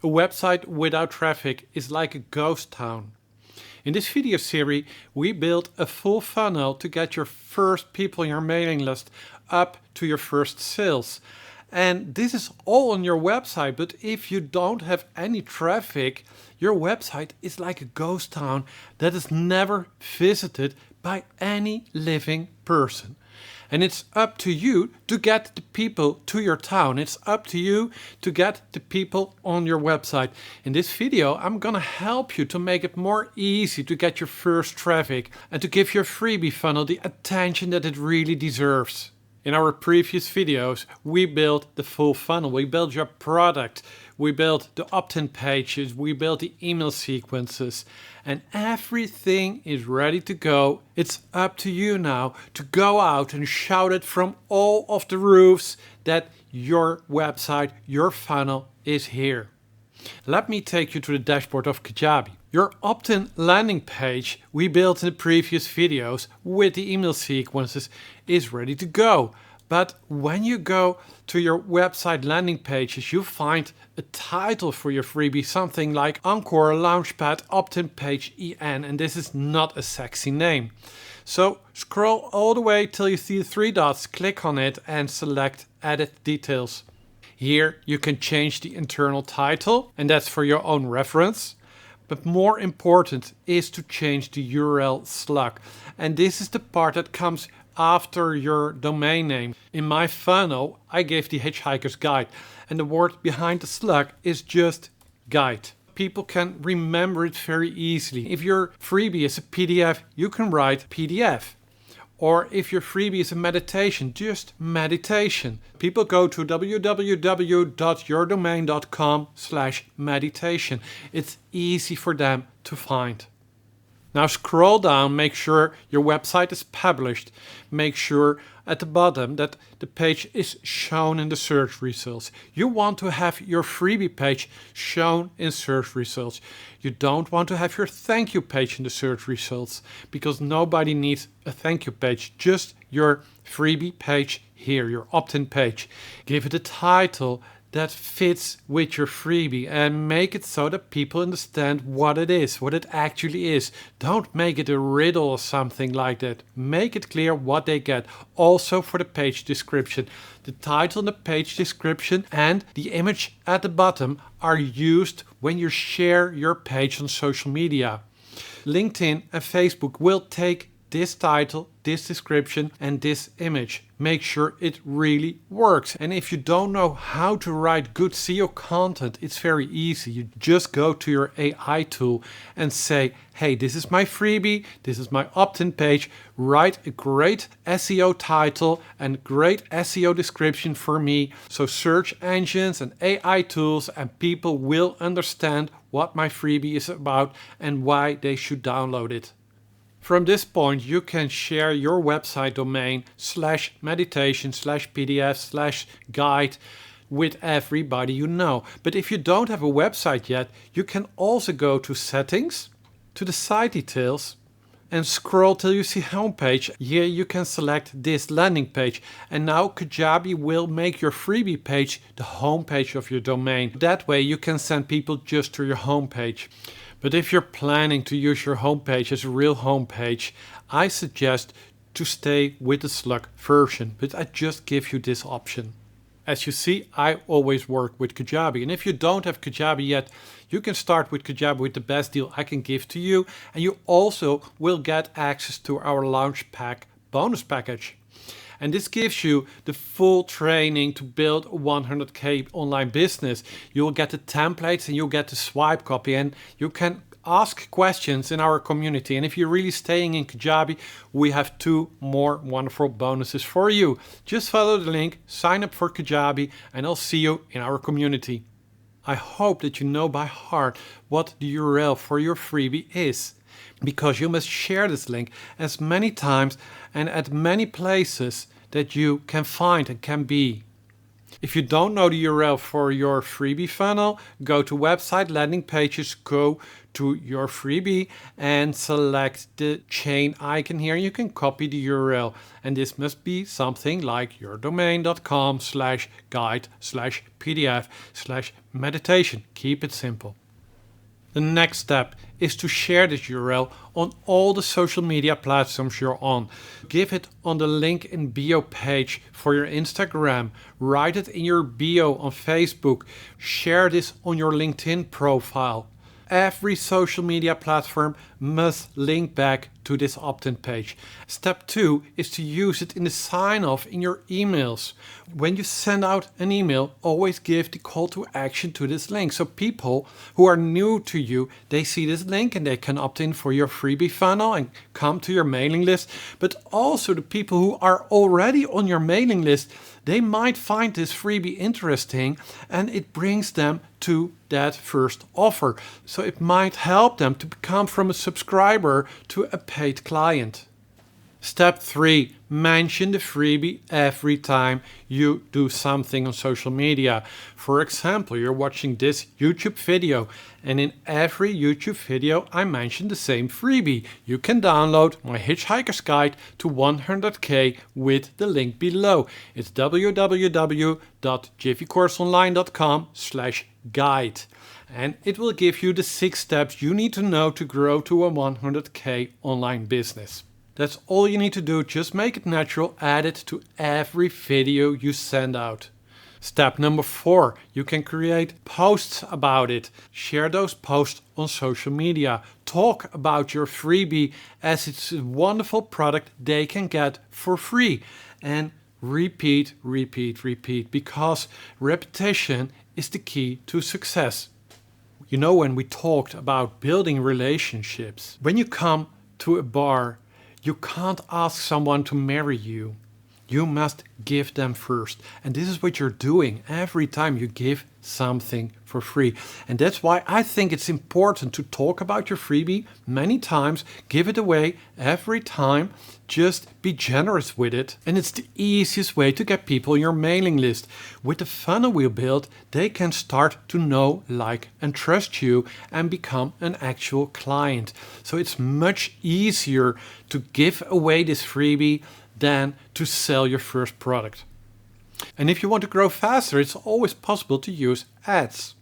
A website without traffic is like a ghost town. In this video series, we built a full funnel to get your first people in your mailing list up to your first sales. And this is all on your website, but if you don't have any traffic, your website is like a ghost town that is never visited by any living person. And it's up to you to get the people to your town. It's up to you to get the people on your website. In this video, I'm gonna help you to make it more easy to get your first traffic and to give your freebie funnel the attention that it really deserves. In our previous videos, we built the full funnel. We built your product. We built the opt-in pages. We built the email sequences. And everything is ready to go. It's up to you now to go out and shout it from all of the roofs that your website, your funnel is here. Let me take you to the dashboard of Kajabi. Your opt-in landing page we built in the previous videos with the email sequences is ready to go. But when you go to your website landing pages, you find a title for your freebie, something like Encore Launchpad Opt-in Page EN, and this is not a sexy name. So scroll all the way till you see the three dots, click on it and select Edit Details. Here you can change the internal title, and that's for your own reference. But more important is to change the URL slug. And this is the part that comes after your domain name. In my funnel, I gave the Hitchhiker's Guide, and the word behind the slug is just guide. People can remember it very easily. If your freebie is a PDF, you can write PDF. Or if your freebie is a meditation, just meditation. People go to www.yourdomain.com/meditation. It's easy for them to find. Now scroll down, make sure your website is published. Make sure at the bottom that the page is shown in the search results. You want to have your freebie page shown in search results. You don't want to have your thank you page in the search results because nobody needs a thank you page, just your freebie page here, your opt-in page. Give it a title that fits with your freebie and make it so that people understand what it is, what it actually is. Don't make it a riddle or something like that. Make it clear what they get. Also for the page description. The title and the page description and the image at the bottom are used when you share your page on social media. LinkedIn and Facebook will take this title, this description and this image. Make sure it really works. And if you don't know how to write good SEO content, it's very easy. You just go to your AI tool and say, hey, this is my freebie, this is my opt-in page. Write a great SEO title and great SEO description for me. So search engines and AI tools and people will understand what my freebie is about and why they should download it. From this point, you can share your website domain /meditation/PDF/guide with everybody you know. But if you don't have a website yet, you can also go to settings, to the site details, and scroll till you see homepage. Here you can select this landing page. And now Kajabi will make your freebie page the homepage of your domain. That way you can send people just to your homepage. But if you're planning to use your homepage as a real homepage, I suggest to stay with the slug version, but I just give you this option. As you see, I always work with Kajabi. And if you don't have Kajabi yet, you can start with Kajabi with the best deal I can give to you. And you also will get access to our launch pack bonus package. And this gives you the full training to build a 100k online business. You'll get the templates and you'll get the swipe copy and you can ask questions in our community. And if you're really staying in Kajabi, we have 2 more wonderful bonuses for you. Just follow the link, sign up for Kajabi, and I'll see you in our community. I hope that you know by heart what the URL for your freebie is, because you must share this link as many times and at many places that you can find and can be. If you don't know the URL for your freebie funnel, go to website landing pages, go to your freebie and select the chain icon here. You can copy the URL, and this must be something like yourdomain.com/guide/pdf/meditation. Keep it simple. The next step is to share this URL on all the social media platforms you're on. Give it on the link in bio page for your Instagram. Write it in your bio on Facebook. Share this on your LinkedIn profile. Every social media platform must link back to this opt-in page. Step 2 is to use it in the sign-off in your emails. When you send out an email, always give the call to action to this link. So people who are new to you, they see this link and they can opt in for your freebie funnel and come to your mailing list. But also the people who are already on your mailing list, they might find this freebie interesting and it brings them to that first offer. So it might help them to become from a subscriber to a paid client. Step 3, mention the freebie every time you do something on social media. For example, you're watching this YouTube video, and in every YouTube video I mention the same freebie. You can download my Hitchhiker's Guide to 100k with the link below. It's www.jiffycoursonline.com/guide. And it will give you the 6 steps you need to know to grow to a 100k online business. That's all you need to do. Just make it natural. Add it to every video you send out. Step number 4, you can create posts about it. Share those posts on social media. Talk about your freebie as it's a wonderful product they can get for free. And repeat, because repetition is the key to success. You know, when we talked about building relationships, when you come to a bar, you can't ask someone to marry you. You must give them first. And this is what you're doing every time you give something for free. And that's why I think it's important to talk about your freebie many times. Give it away every time. Just be generous with it. And it's the easiest way to get people on your mailing list. With the funnel we build, they can start to know, like, and trust you and become an actual client. So it's much easier to give away this freebie than to sell your first product. And if you want to grow faster, it's always possible to use ads.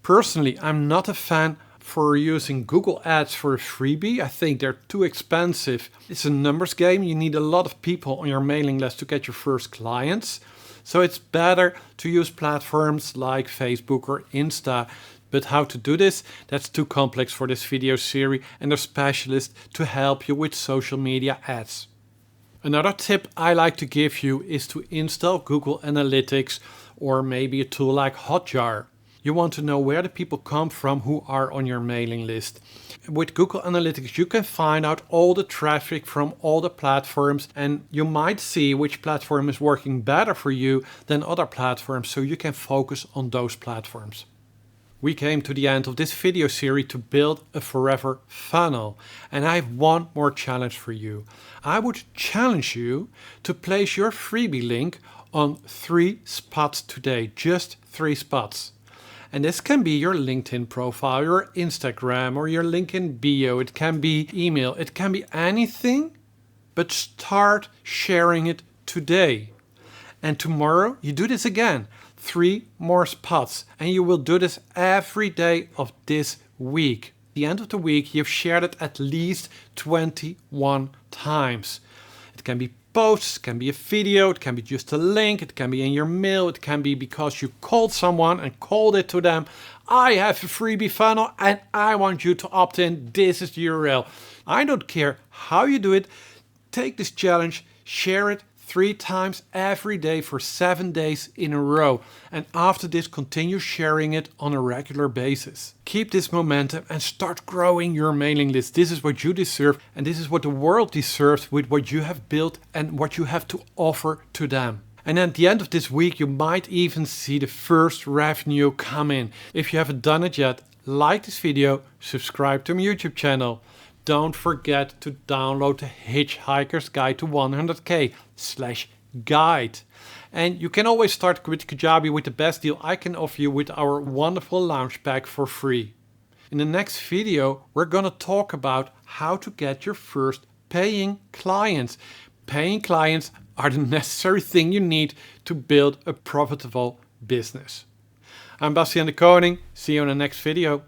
Personally, I'm not a fan for using Google Ads for a freebie. I think they're too expensive. It's a numbers game. You need a lot of people on your mailing list to get your first clients. So it's better to use platforms like Facebook or Insta. But how to do this? That's too complex for this video series, and there's specialists to help you with social media ads. Another tip I like to give you is to install Google Analytics or maybe a tool like Hotjar. You want to know where the people come from who are on your mailing list. With Google Analytics, you can find out all the traffic from all the platforms, and you might see which platform is working better for you than other platforms, so you can focus on those platforms. We came to the end of this video series to build a forever funnel. And I have one more challenge for you. I would challenge you to place your freebie link on 3 spots today, just 3 spots. And this can be your LinkedIn profile, your Instagram, or your LinkedIn bio. It can be email, it can be anything, but start sharing it today. And tomorrow you do this again. 3 more spots, and you will do this every day of this week. At the end of the week, you've shared it at least 21 times. It can be posts, it can be a video, it can be just a link, it can be in your mail, it can be because you called someone and called it to them. I have a freebie funnel and I want you to opt in. This is the URL. I don't care how you do it. Take this challenge, share it 3 times every day for 7 days in a row. And after this, continue sharing it on a regular basis. Keep this momentum and start growing your mailing list. This is what you deserve, and this is what the world deserves with what you have built and what you have to offer to them. And at the end of this week, you might even see the first revenue come in. If you haven't done it yet, like this video, subscribe to my YouTube channel. Don't forget to download the Hitchhiker's Guide to 100k/guide. And you can always start with Kajabi with the best deal I can offer you with our wonderful launch pack for free. In the next video, we're gonna talk about how to get your first paying clients. Paying clients are the necessary thing you need to build a profitable business. I'm Bastiaan de Koning. See you in the next video.